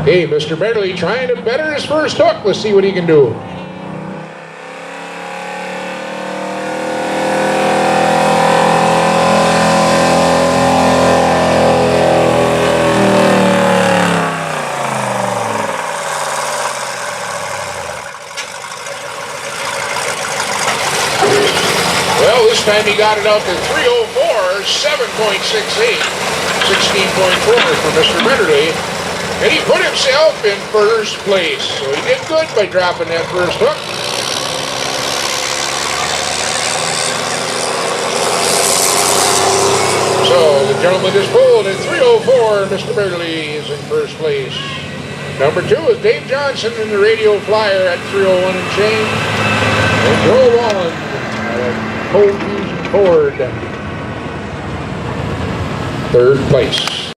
Hey, Mr. Betterley trying to better his first hook. Let's see what he can do. Well, this time he got it out to 304, 7.68, 16.4 for Mr. Betterley. And he put himself in first place. So he did good by dropping that first hook. So the gentleman is pulled at 304. Mr. Betterley is in first place. Number 2 is Dave Johnson in the Radio Flyer at 301 and change. And Joe Wallen at Cold Fusion Ford, third place.